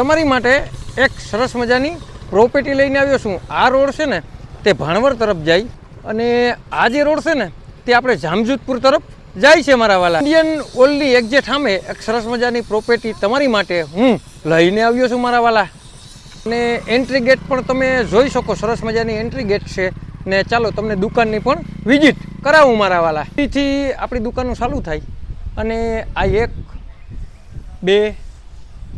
તમારી માટે એક સરસ મજાની પ્રોપર્ટી લઈને આવ્યો છું। આ રોડ છે ને તે ભાણવર તરફ જાય અને આ જે રોડ છે ને તે આપણે જામજોધપુર તરફ જાય છે મારા વાલા। ઇન્ડિયન ઓઇલની એક્ઝેક્ટ સામે એક સરસ મજાની પ્રોપર્ટી તમારી માટે હું લઈને આવ્યો છું મારા વાલા। અને એન્ટ્રી ગેટ પણ તમે જોઈ શકો, સરસ મજાની એન્ટ્રી ગેટ છે ને। ચાલો તમને દુકાનની પણ વિઝિટ કરાવું મારા વાલા। અહીંથી આપણી દુકાનનું ચાલુ થાય અને આ 1 2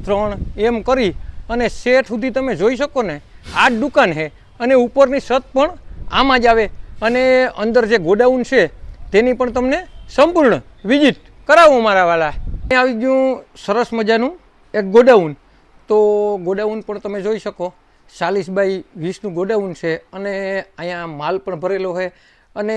3 એમ કરી અને શેઠ સુધી તમે જોઈ શકો ને, આ જ દુકાન છે અને ઉપરની છત પણ આમાં જ આવે અને અંદર જે ગોડાઉન છે તેની પણ તમને સંપૂર્ણ વિઝિટ કરાવું મારા વાલા। અહીં આવી ગયું સરસ મજાનું એક ગોડાઉન। તો ગોડાઉન પણ તમે જોઈ શકો, 40 બાય 20નું ગોડાઉન છે અને અહીંયા માલ પણ ભરેલો છે અને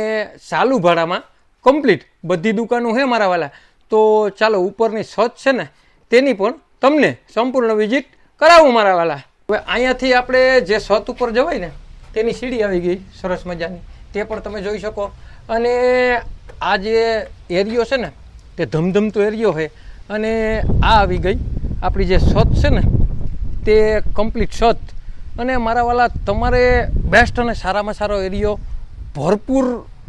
ચાલુ ભાડામાં કમ્પ્લીટ બધી દુકાનો છે મારા વાલા। તો ચાલો ઉપરની છત છે ને તેની પણ તમને સંપૂર્ણ વિઝિટ કરાવું મારા વાલા। હવે અહીંયાથી આપણે જે છત ઉપર જવાય ને તેની સીડી આવી ગઈ સરસ મજાની, તે પણ તમે જોઈ શકો। અને આ જે એરિયો છે ને તે ધમધમતો એરિયો છે અને આ આવી ગઈ આપણી જે છત છે ને તે કમ્પ્લીટ છત। અને મારા વાલા તમારે બેસ્ટ અને સારામાં સારો એરિયો ભરપૂર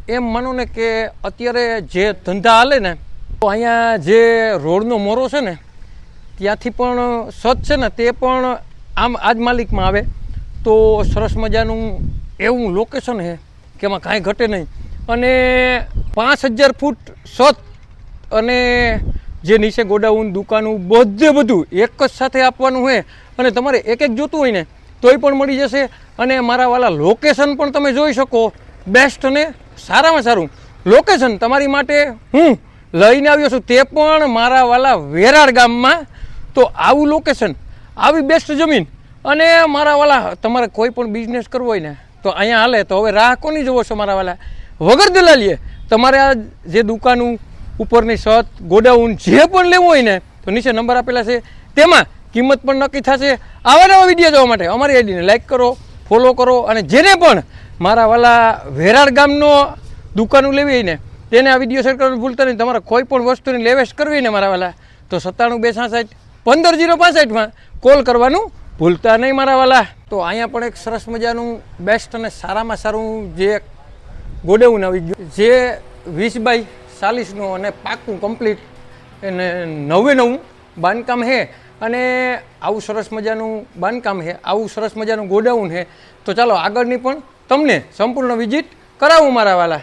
એમ માનો ને કે અત્યારે જે ધંધા હાલે ને, તો અહીંયા જે રોડનો મોરો છે ને ત્યાંથી પણ છત છે ને તે પણ આમ આજ માલિકમાં આવે। તો સરસ મજાનું એવું લોકેશન છે કે એમાં કાંઈ ઘટે નહીં અને 5000 ફૂટ છત અને જે નીચે ગોડાઉન દુકાનું બધું એક જ સાથે આપવાનું હોય અને તમારે એક એક જોતું હોય ને તોય પણ મળી જશે। અને મારા વાલા લોકેશન પણ તમે જોઈ શકો, બેસ્ટ અને સારામાં સારું લોકેશન તમારી માટે હું લઈને આવ્યો છું, તે પણ મારા વાલા વેરાડ ગામમાં। તો આવું લોકેશન, આવી બેસ્ટ જમીન અને મારા વાલા તમારે કોઈ પણ બિઝનેસ કરવો હોય ને તો અહીંયા હાલે। તો હવે રાહ કોની જોવો છો મારા વાલા? વગર દલાલીએ તમારે આ જે દુકાનું ઉપરની છત ગોડાઉન જે પણ લેવું હોય ને તો નીચે નંબર આપેલા છે, તેમાં કિંમત પણ નક્કી થશે। આવા નવા વિડીયો જોવા માટે અમારી આઈડીને લાઈક કરો, ફોલો કરો અને જેને પણ મારા વાલા વેરાડ ગામનો દુકાનું લેવી હોય ને તેને આ વિડીયો શેર કરવાનું ભૂલતા નહીં। તમારે કોઈ પણ વસ્તુની લેવેશ કરવી ને મારા વાલા તો 97 266 15065 કોલ કરવાનું ભૂલતા નહીં મારા વાલા। તો અહીંયા પણ એક સરસ મજાનું બેસ્ટ અને સારામાં સારું જે ગોડાઉન આવી ગયું, જે 20 બાય 40નું અને પાકું કમ્પ્લીટ અને 99 બાંધકામ છે અને આવું સરસ મજાનું બાંધકામ છે, આવું સરસ મજાનું ગોડાઉન છે। તો ચાલો આગળની પણ તમને સંપૂર્ણ વિઝિટ કરાવું મારા વાલા।